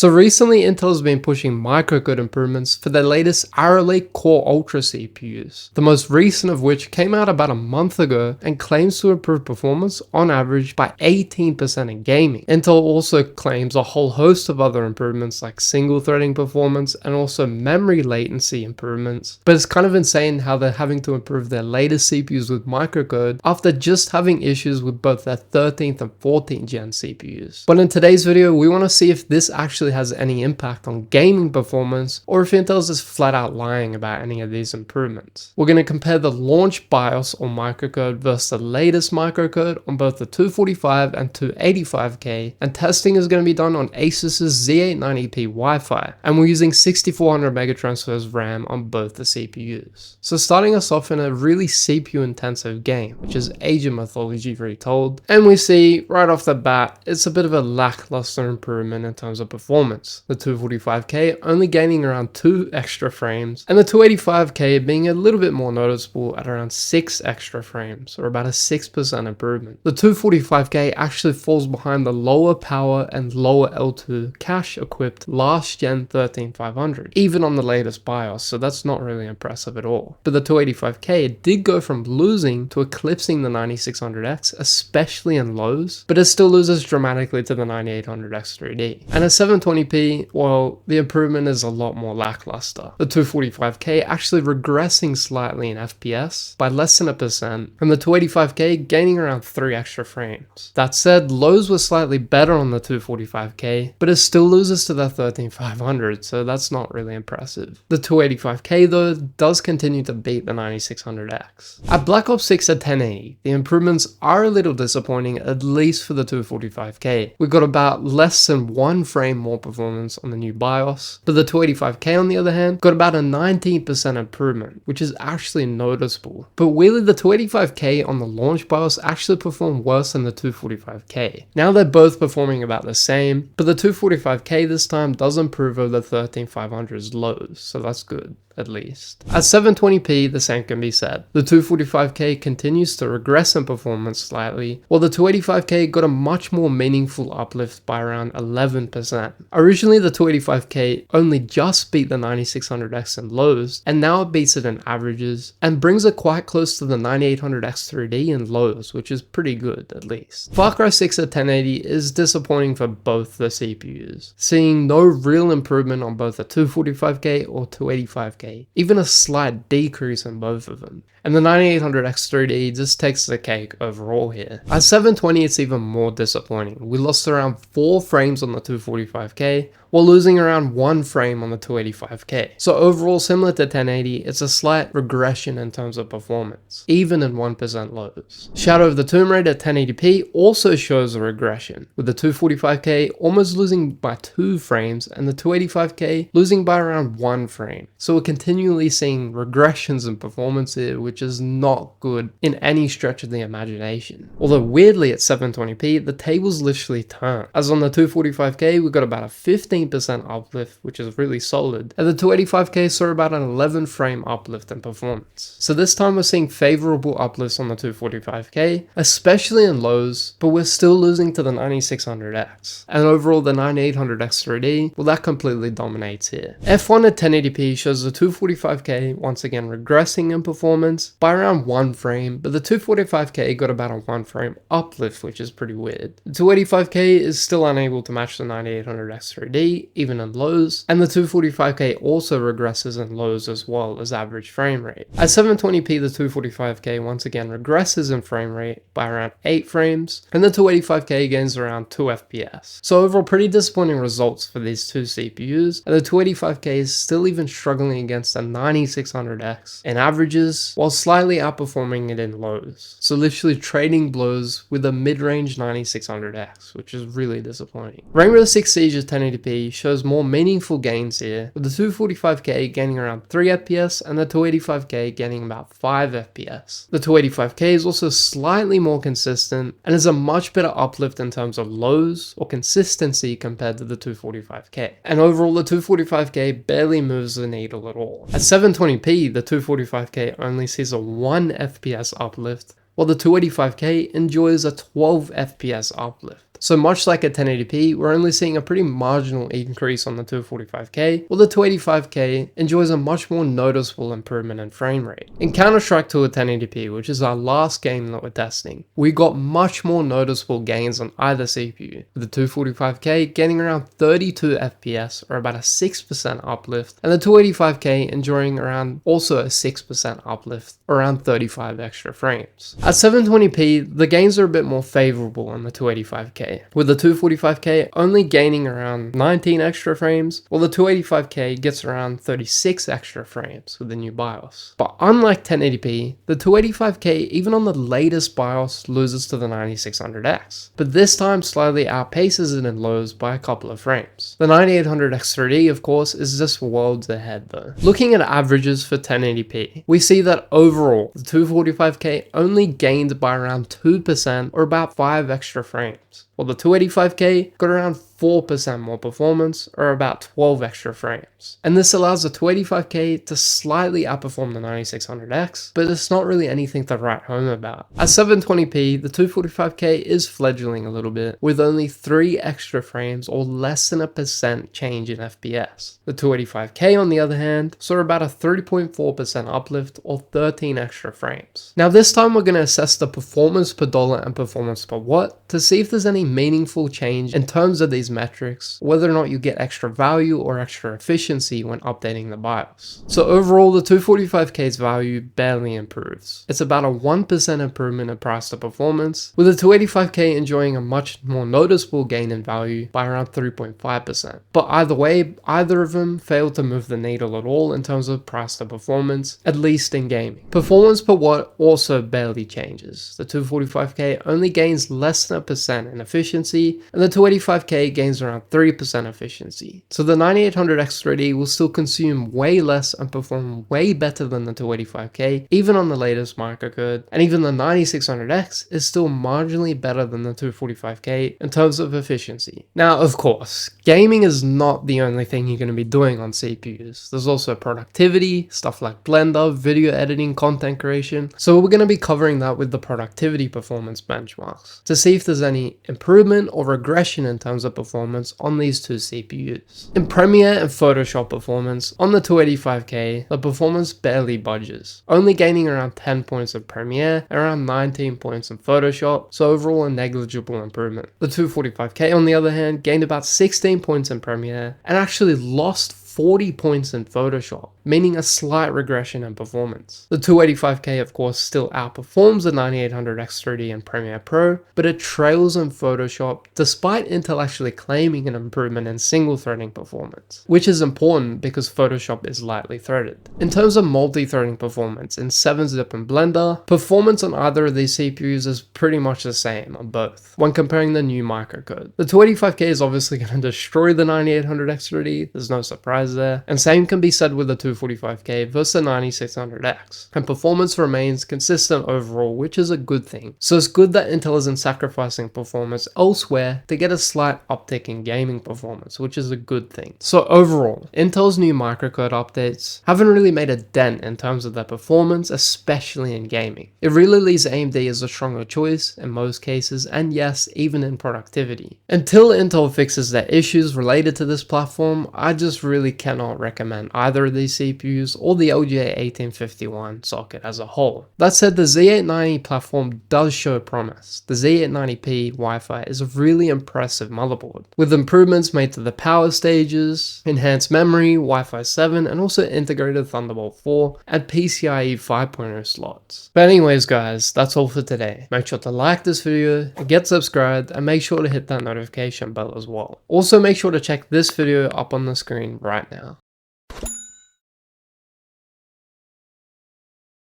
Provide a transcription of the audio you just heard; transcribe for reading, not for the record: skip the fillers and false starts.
So recently Intel has been pushing microcode improvements for their latest Arrow Lake Core Ultra CPUs, the most recent of which came out about a month ago and claims to improve performance on average by 18% in gaming. Intel also claims a whole host of other improvements like single threading performance and also memory latency improvements, but it's kind of insane how they're having to improve their latest CPUs with microcode after just having issues with both their 13th and 14th gen CPUs. But in today's video, we want to see if this actually has any impact on gaming performance or if Intel's just flat out lying about any of these improvements. We're going to compare the launch BIOS or microcode versus the latest microcode on both the 245 and 285K, and testing is going to be done on Asus's Z890P Wi-Fi, and we're using 6400 megatransfers RAM on both the CPUs. So starting us off in a really CPU intensive game, which is Age of Mythology retold, and we see right off the bat it's a bit of a lackluster improvement in terms of performance. The 245K only gaining around 2 extra frames, and the 285K being a little bit more noticeable at around 6 extra frames, or about a 6% improvement. The 245K actually falls behind the lower power and lower L2 cache equipped last gen 13500, even on the latest BIOS, so that's not really impressive at all. But the 285K did go from losing to eclipsing the 9600X, especially in lows, but it still loses dramatically to the 9800X 3D. And at 720p, well, the improvement is a lot more lackluster. The 245K actually regressing slightly in FPS by less than 1%, and the 285K gaining around 3 extra frames. That said, lows were slightly better on the 245K, but it still loses to the 13500, so that's not really impressive. The 285K though does continue to beat the 9600X. At Black Ops 6 at 1080, the improvements are a little disappointing, at least for the 245K. We got about less than 1 frame more performance on the new BIOS, but the 285K on the other hand got about a 19% improvement, which is actually noticeable. But weirdly, the 285K on the launch BIOS actually performed worse than the 245K. Now they're both performing about the same, but the 245K this time does improve over the 13500's lows, so that's good. At least. At 720p, the same can be said. The 245K continues to regress in performance slightly, while the 285K got a much more meaningful uplift by around 11%. Originally, the 285K only just beat the 9600X in lows, and now it beats it in averages, and brings it quite close to the 9800X 3D in lows, which is pretty good at least. Far Cry 6 at 1080 is disappointing for both the CPUs, seeing no real improvement on both the 245K or 285K. Even a slight decrease in both of them. And the 9800X 3D just takes the cake overall here. At 720 it's even more disappointing. We lost around 4 frames on the 245K, while losing around 1 frame on the 285K. So overall, similar to 1080, it's a slight regression in terms of performance, even in 1% lows. Shadow of the Tomb Raider at 1080p also shows a regression, with the 245K almost losing by 2 frames and the 285K losing by around 1 frame. So we're continually seeing regressions in performance here, which is not good in any stretch of the imagination. Although weirdly at 720p, the tables literally turn. As on the 245K, we got about a 15% uplift, which is really solid, and the 285K saw about an 11 frame uplift in performance. So this time we're seeing favorable uplifts on the 245K, especially in lows, but we're still losing to the 9600X. And overall the 9800X 3D, well, that completely dominates here. F1 at 1080p shows the 245K once again regressing in performance by around 1 frame, but the 245K got about a 1 frame uplift, which is pretty weird. The 285K is still unable to match the 9800X 3D, even in lows, and the 245K also regresses in lows as well as average frame rate. At 720p, the 245K once again regresses in frame rate by around 8 frames, and the 285K gains around 2 FPS. So overall, pretty disappointing results for these two CPUs, and the 285K is still even struggling against the 9600X in averages, while slightly outperforming it in lows. So literally trading blows with a mid-range 9600X, which is really disappointing. Rainbow Six Siege at 1080p shows more meaningful gains here, with the 245K gaining around 3 FPS and the 285K gaining about 5 FPS. The 285K is also slightly more consistent and is a much better uplift in terms of lows or consistency compared to the 245K. And overall, the 245K barely moves the needle at all. At 720p, the 245K only sees a 1 FPS uplift, while the 285K enjoys a 12 FPS uplift. So much like at 1080p, we're only seeing a pretty marginal increase on the 245K, while the 285K enjoys a much more noticeable improvement in frame rate. In Counter-Strike 2 at 1080p, which is our last game that we're testing, we got much more noticeable gains on either CPU, with the 245K gaining around 32 FPS or about a 6% uplift, and the 285K enjoying around also a 6% uplift, around 35 extra frames. At 720p, the gains are a bit more favorable on the 285K, with the 245K only gaining around 19 extra frames, while the 285K gets around 36 extra frames with the new BIOS. But unlike 1080p, the 285K even on the latest BIOS loses to the 9600X, but this time slightly outpaces it in lows by a couple of frames. The 9800X3D of course is just worlds ahead though. Looking at averages for 1080p, we see that overall the 245K only gained by around 2% or about 5 extra frames, while the 285K got around 4% more performance or about 12 extra frames. And this allows the 285K to slightly outperform the 9600X, but it's not really anything to write home about. At 720p, the 245K is fledgling a little bit, with only 3 extra frames or less than a percent change in FPS. The 285K on the other hand saw about a 30.4% uplift or 13 extra frames. Now this time we're going to assess the performance per dollar and performance per watt to see if there's any meaningful change in terms of these metrics, whether or not you get extra value or extra efficiency when updating the BIOS. So overall, the 245K's value barely improves. It's about a 1% improvement in price to performance, with the 285K enjoying a much more noticeable gain in value by around 3.5%. But either way, either of them failed to move the needle at all in terms of price to performance, at least in gaming. Performance per watt also barely changes. The 245K only gains less than a percent in efficiency, and the 285K gains around 3% efficiency. So the 9800X3D will still consume way less and perform way better than the 285K, even on the latest microcode, and even the 9600X is still marginally better than the 245K in terms of efficiency. Now, of course, gaming is not the only thing you're going to be doing on CPUs. There's also productivity, stuff like Blender, video editing, content creation. So we're going to be covering that with the productivity performance benchmarks to see if there's any improvement or regression in terms of performance on these two CPUs. In Premiere and Photoshop performance, on the 285K, the performance barely budges, only gaining around 10 points in Premiere and around 19 points in Photoshop, so overall a negligible improvement. The 245K on the other hand gained about 16 points in Premiere and actually lost 40 points in Photoshop, meaning a slight regression in performance. The 285K of course still outperforms the 9800X3D in Premiere Pro, but it trails in Photoshop despite Intel actually claiming an improvement in single threading performance, which is important because Photoshop is lightly threaded. In terms of multi-threading performance in 7-zip and Blender, performance on either of these CPUs is pretty much the same on both when comparing the new microcode. The 285K is obviously going to destroy the 9800X3D, there's no surprise there, and same can be said with the 245K versus the 9600X, and performance remains consistent overall, which is a good thing. So it's good that Intel isn't sacrificing performance elsewhere to get a slight uptick in gaming performance, which is a good thing. So overall, Intel's new microcode updates haven't really made a dent in terms of their performance, especially in gaming. It really leaves AMD as a stronger choice in most cases, and yes, even in productivity. Until Intel fixes their issues related to this platform, I just really cannot recommend either of these CPUs or the LGA 1851 socket as a whole. That said, the Z890 platform does show promise. The Z890P Wi-Fi is a really impressive motherboard, with improvements made to the power stages, enhanced memory, Wi-Fi 7, and also integrated Thunderbolt 4 and PCIe 5.0 slots. But anyways guys, that's all for today. Make sure to like this video, get subscribed, and make sure to hit that notification bell as well. Also make sure to check this video up on the screen right now.